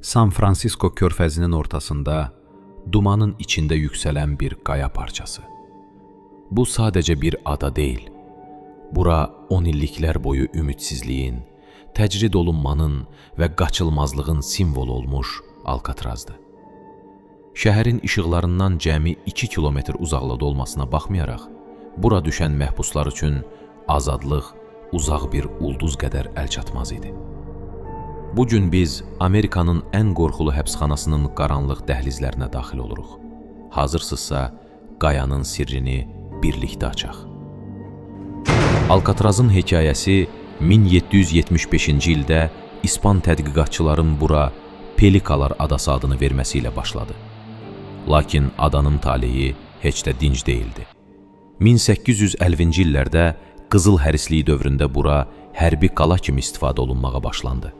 San Fransisko körfəzinin ortasında, dumanın içində yüksələn bir qaya parçası. Bu sadəcə bir ada deyil. Bura 10 illiklər boyu ümidsizliyin, təcrid olunmanın və qaçılmazlığın simvolu olmuş Alkatrazdır. Şəhərin işıqlarından cəmi 2 kilometr uzaqlıqda olmasına baxmayaraq, bura düşən məhbuslar üçün azadlıq uzaq bir ulduz qədər əlçatmaz idi. Bugün biz Amerikanın ən qorxulu həbsxanasının qaranlıq dəhlizlərinə daxil oluruq. Hazırsızsa, qayanın sirrini birlikdə açaq. Alkatrazın hekayəsi 1775-ci ildə İspan tədqiqatçıların bura Pelikalar adası adını verməsi ilə başladı. Lakin adanın taleyi heç də dinc deyildi. 1850-ci illərdə Qızıl hərisliyi dövründə bura hərbi qala kimi istifadə olunmağa başlandı.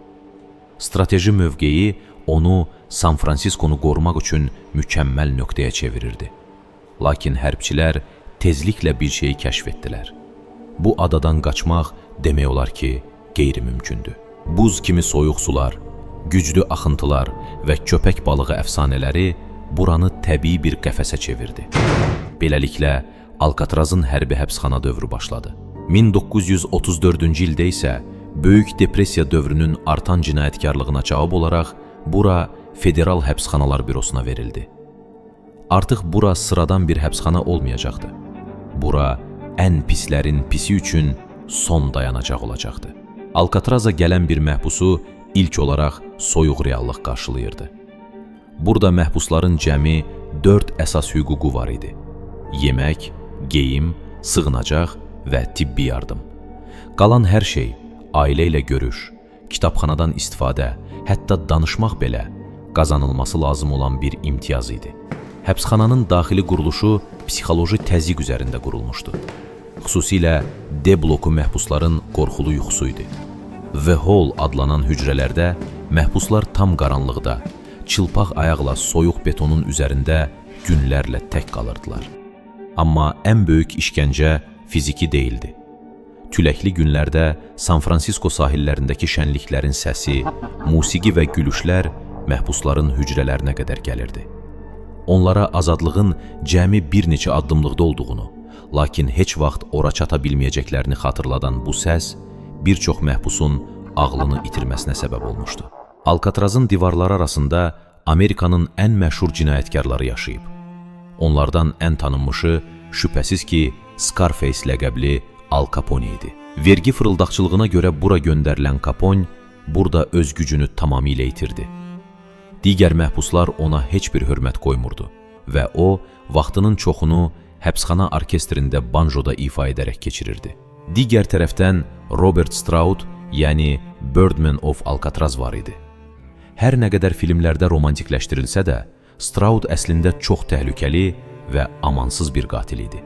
Strateji mövqeyi onu San Fransiskonu qorumaq üçün mükəmməl nöqtəyə çevirirdi. Lakin hərbçilər tezliklə bir şeyi kəşf etdilər. Bu adadan qaçmaq demək olar ki, qeyri-mümkündür. Buz kimi soyuq sular, güclü axıntılar və köpək balığı əfsanələri buranı təbii bir qəfəsə çevirdi. Beləliklə, Alkatrazın hərbi həbsxana dövrü başladı. 1934-cü ildə isə Böyük Depressiya dövrünün artan cinayətkarlığına cavab olaraq bura Federal Həbsxanalar Bürosuna verildi. Artıq bura sıradan bir həbsxana olmayacaqdı. Bura ən pislərin pisi üçün son dayanacaq olacaqdı. Alkatraza gələn bir məhbusu ilk olaraq soyuq reallıq qarşılayırdı. Burada məhbusların cəmi 4 əsas hüququ var idi. Yemək, geyim, sığınacaq və tibbi yardım. Qalan hər şey, ailə ilə görüş, kitabxanadan istifadə, hətta danışmaq belə qazanılması lazım olan bir imtiyaz idi. Həbsxananın daxili quruluşu psixoloji təzyiq üzərində qurulmuşdu. Xüsusilə D bloku məhbusların qorxulu yuxusu idi. The Hall adlanan hücrələrdə məhbuslar tam qaranlıqda, çılpaq ayaqla soyuq betonun üzərində günlərlə tək qalırdılar. Amma ən böyük işgəncə fiziki deyildi. Küləkli günlərdə San Fransisko sahillərindəki şənliklərin səsi, musiqi və gülüşlər məhbusların hücrələrinə qədər gəlirdi. Onlara azadlığın cəmi bir neçə addımlıqda olduğunu, lakin heç vaxt ora çata bilməyəcəklərini xatırladan bu səs bir çox məhbusun ağlını itirməsinə səbəb olmuşdu. Alkatrazın divarları arasında Amerikanın ən məşhur cinayətkarları yaşayıb. Onlardan ən tanınmışı şübhəsiz ki, Scarface ləqəbli Al Capone idi. Vergi fırıldaqçılığına görə bura göndərilən Capone burada öz gücünü tamamilə itirdi. Digər məhbuslar ona heç bir hörmət qoymurdu və o, vaxtının çoxunu həbsxana orkestrində banjoda ifa edərək keçirirdi. Digər tərəfdən Robert Stroud, yəni Birdman of Alcatraz var idi. Hər nə qədər filmlərdə romantikləşdirilsə də, Stroud əslində çox təhlükəli və amansız bir qatil idi.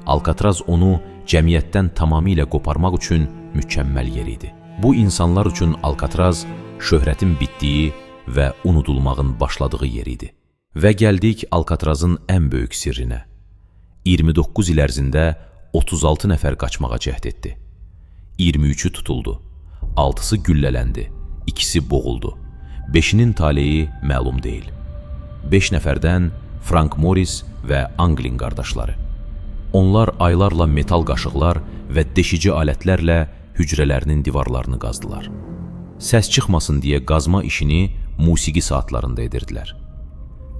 Alkatraz onu cəmiyyətdən tamamilə qoparmaq üçün mükəmməl yer idi. Bu insanlar üçün Alkatraz şöhrətin bitdiyi və unudulmağın başladığı yer idi. Və gəldik Alkatrazın ən böyük sirrinə. 29 il ərzində 36 nəfər qaçmağa cəhd etdi. 23-ü tutuldu, 6-sı güllələndi, 2-si boğuldu, 5-inin taleyi məlum deyil. 5 nəfərdən Frank Morris və Anglin qardaşları. Onlar aylarla metal qaşıqlar və deşici alətlərlə hücrələrinin divarlarını qazdılar. Səs çıxmasın deyə qazma işini musiqi saatlarında edirdilər.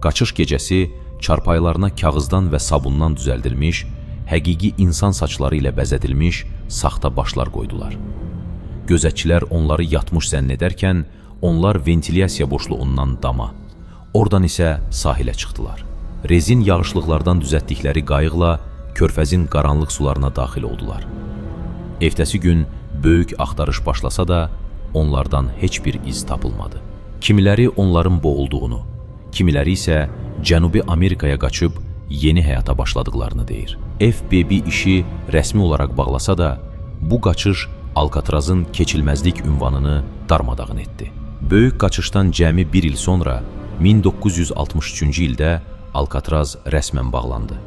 Qaçış gecəsi çarpaylarına kağızdan və sabundan düzəldilmiş, həqiqi insan saçları ilə bəzədilmiş saxta başlar qoydular. Gözətçilər onları yatmış zənn edərkən, onlar ventilyasiya boşluğundan dama, oradan isə sahilə çıxdılar. Rezin yağışlıqlardan düzəltdikləri qayıqla körfəzin qaranlıq sularına daxil oldular. Ertəsi gün böyük axtarış başlasa da, onlardan heç bir iz tapılmadı. Kimiləri onların boğulduğunu, kimiləri isə Cənubi Amerikaya qaçıb yeni həyata başladıqlarını deyir. FBI işi rəsmi olaraq bağlasa da, bu qaçış Alkatrazın keçilməzlik ünvanını darmadağın etdi. Böyük qaçışdan cəmi bir il sonra 1963-cü ildə Alkatraz rəsmən bağlandı.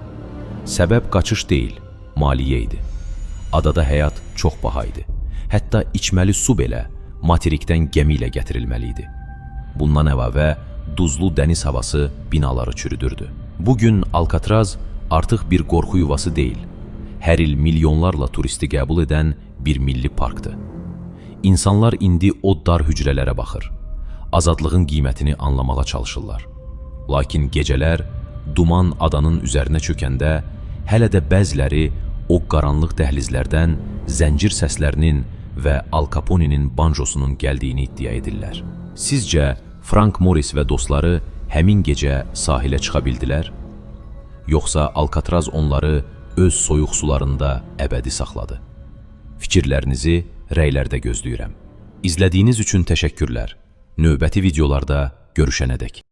Səbəb qaçış deyil, maliyyə idi. Adada həyat çox baha idi. Hətta içməli su belə materikdən gəmi ilə gətirilməli idi. Bundan əlavə, duzlu dəniz havası binaları çürüdürdü. Bugün Alkatraz artıq bir qorxu yuvası deyil, hər il milyonlarla turisti qəbul edən bir milli parkdır. İnsanlar indi o dar hücrələrə baxır, azadlığın qiymətini anlamağa çalışırlar. Lakin gecələr duman adanın üzərinə çökəndə, hələ də bəziləri o qaranlıq dəhlizlərdən zəncir səslərinin və Al Capone'nin banjosunun gəldiyini iddia edirlər. Sizcə, Frank Morris və dostları həmin gecə sahilə çıxa bildilər? Yoxsa Alkatraz onları öz soyuq sularında əbədi saxladı? Fikirlərinizi rəylərdə gözləyirəm. İzlədiyiniz üçün təşəkkürlər. Növbəti videolarda görüşənədək.